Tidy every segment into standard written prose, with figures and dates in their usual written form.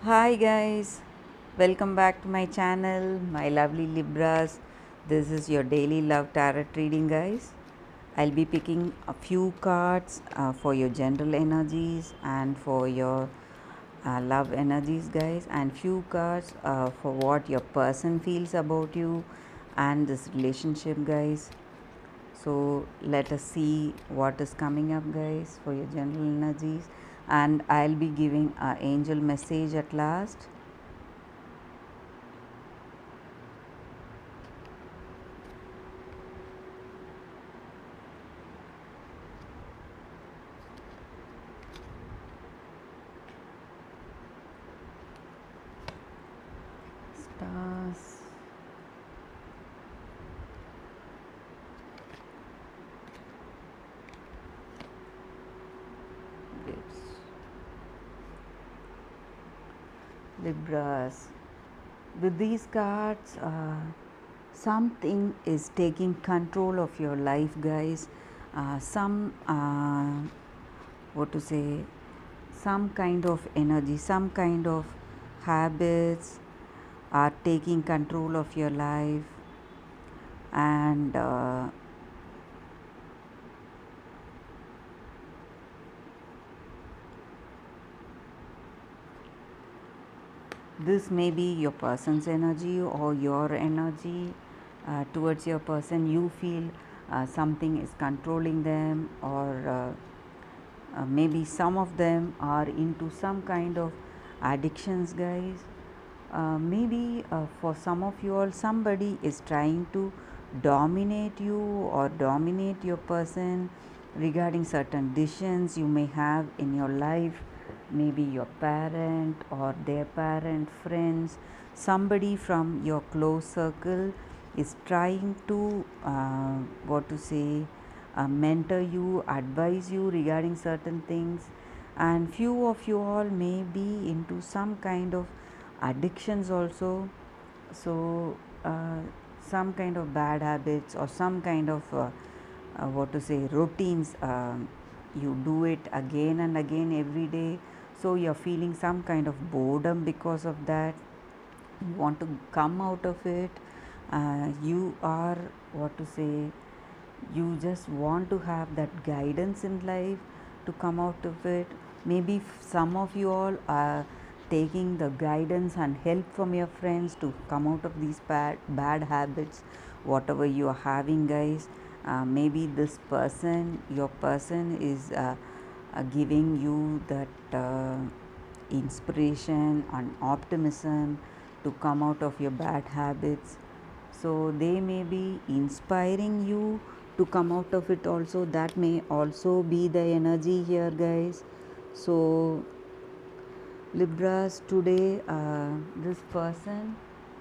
Hi guys, welcome back to my channel, my lovely Libras. This is your daily love tarot reading, guys. I'll be picking a few cards for your general energies and for your love energies, guys, and few cards for what your person feels about you and this relationship, guys. So let us see what is coming up, guys, for your general energies, and I'll be giving a angel message at last. Stars. Lips. Libras. With these cards, something is taking control of your life, guys. Some, what to say, some kind of energy, some kind of habits are taking control of your life, and this may be your person's energy or your energy towards your person. You feel something is controlling them, or maybe some of them are into some kind of addictions, guys. Maybe for some of you all, somebody is trying to dominate you or dominate your person regarding certain decisions you may have in your life. Maybe your parent or their parent, friends, somebody from your close circle is trying to what to say, mentor you, advise you regarding certain things, and few of you all may be into some kind of addictions also. So some kind of bad habits or some kind of what to say, routines, you do it again and again every day, so you're feeling some kind of boredom because of that. You want to come out of it. You are, what to say, you just want to have that guidance in life to come out of it. Maybe some of you all are taking the guidance and help from your friends to come out of these bad habits, whatever you are having, guys. Maybe this person, your person, is giving you that inspiration and optimism to come out of your bad habits. So they may be inspiring you to come out of it also. That may also be the energy here, guys. So Libras, today this person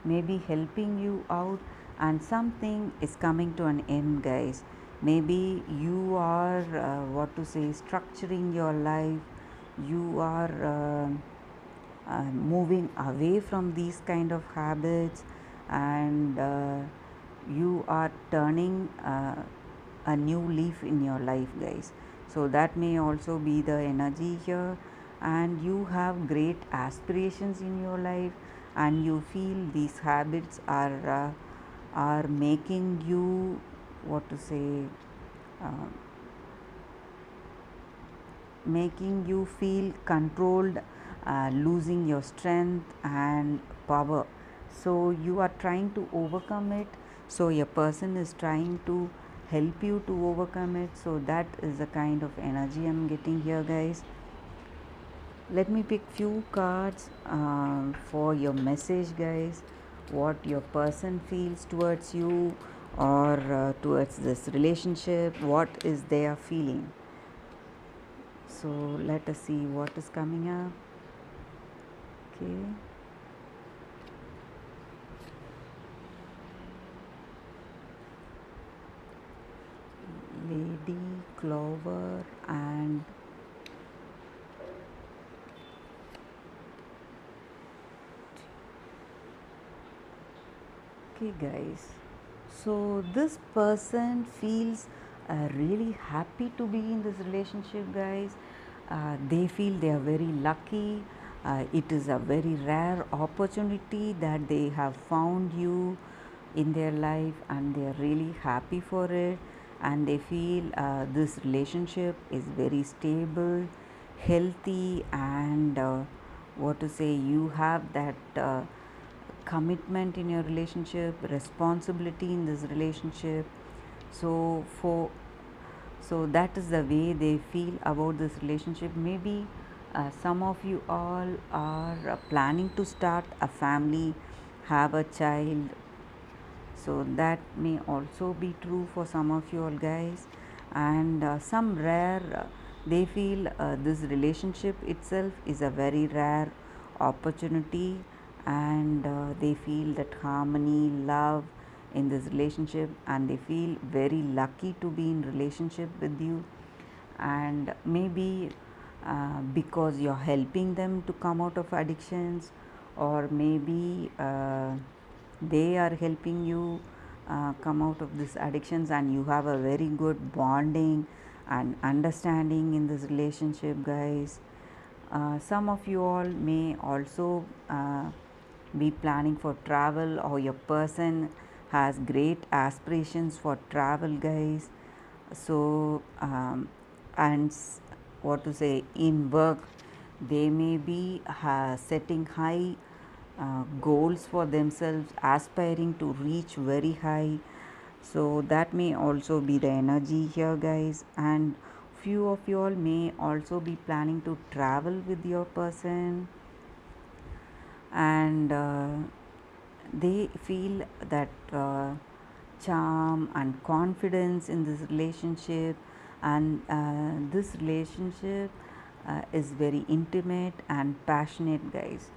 may be helping you out, and something is coming to an end, guys. Maybe you are what to say, structuring your life. You are moving away from these kind of habits, and you are turning a new leaf in your life, guys. So that may also be the energy here, and you have great aspirations in your life, and you feel these habits are making you, what to say, uh, making you feel controlled, losing your strength and power. So you are trying to overcome it. So your person is trying to help you to overcome it. So that is the kind of energy I'm getting here, guys. Let me pick few cards for your message, guys. What your person feels towards you, or towards this relationship, what is their feeling. So let us see what is coming up. Okay. Lady Clover and okay, guys. So this person feels really happy to be in this relationship, guys. They feel they are very lucky. It is a very rare opportunity that they have found you in their life, and they are really happy for it, and they feel this relationship is very stable, healthy, and what to say, you have that commitment in your relationship, responsibility in this relationship. So for so that is the way they feel about this relationship. Maybe some of you all are planning to start a family, have a child, so that may also be true for some of you all guys. And some rare they feel this relationship itself is a very rare opportunity, and they feel that harmony, love in this relationship, and they feel very lucky to be in relationship with you. And maybe because you're helping them to come out of addictions, or maybe they are helping you come out of these addictions, and you have a very good bonding and understanding in this relationship, guys. Some of you all may also be planning for travel, or your person has great aspirations for travel, guys. So and what to say, in work they may be setting high goals for themselves, aspiring to reach very high. So that may also be the energy here, guys. And few of you all may also be planning to travel with your person, and they feel that charm and confidence in this relationship, and this relationship is very intimate and passionate, guys.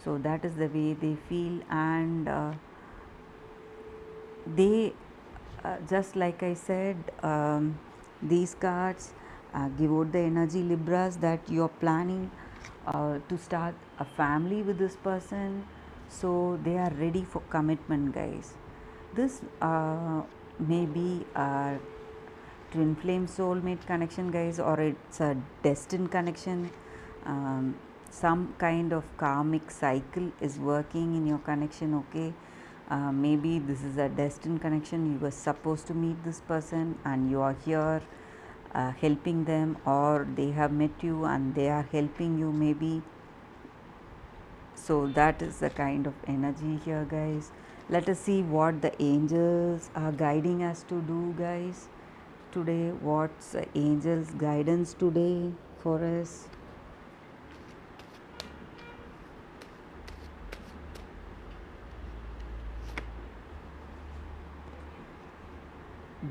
So that is the way they feel, and they just like I said, these cards give out the energy, Libras, that you're planning to start a family with this person. So they are ready for commitment, guys. This may be a twin flame soulmate connection, guys, or it's a destined connection. Some kind of karmic cycle is working in your connection, okay. Maybe this is a destined connection. You were supposed to meet this person, and you are here helping them, or they have met you and they are helping you, maybe. So that is the kind of energy here, guys. Let us see what the angels are guiding us to do, guys, today. What's the angels guidance today for us?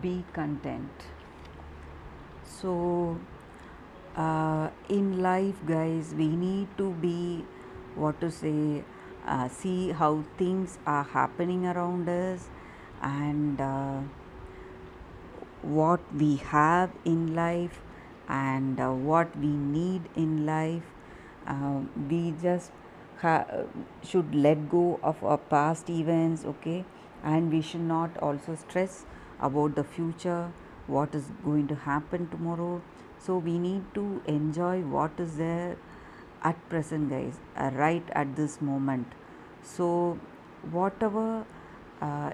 Be content. So in life, guys, we need to be, what to say, see how things are happening around us, and what we have in life, and what we need in life. We just should let go of our past events, okay, and we should not also stress about the future, what is going to happen tomorrow. So we need to enjoy what is there at present, guys, right at this moment. So whatever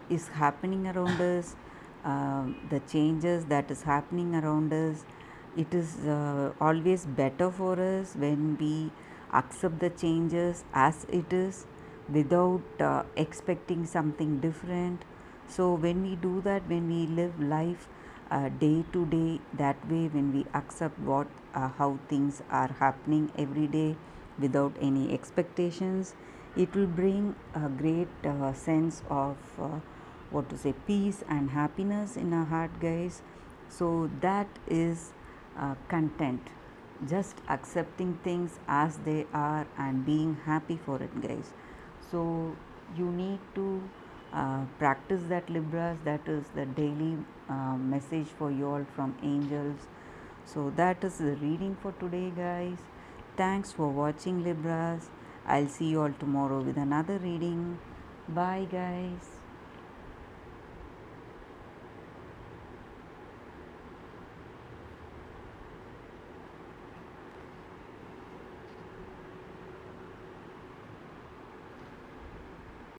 is happening around us, the changes that is happening around us, it is always better for us when we accept the changes as it is, without expecting something different. So when we do that, when we live life day to day that way, when we accept what how things are happening every day without any expectations, it will bring a great sense of what to say, peace and happiness in our heart, guys. So that is content, just accepting things as they are and being happy for it, guys. So you need to practice that, Libras. That is the daily message for you all from angels. So that is the reading for today, guys. Thanks for watching, Libras. I'll see you all tomorrow with another reading. Bye, guys.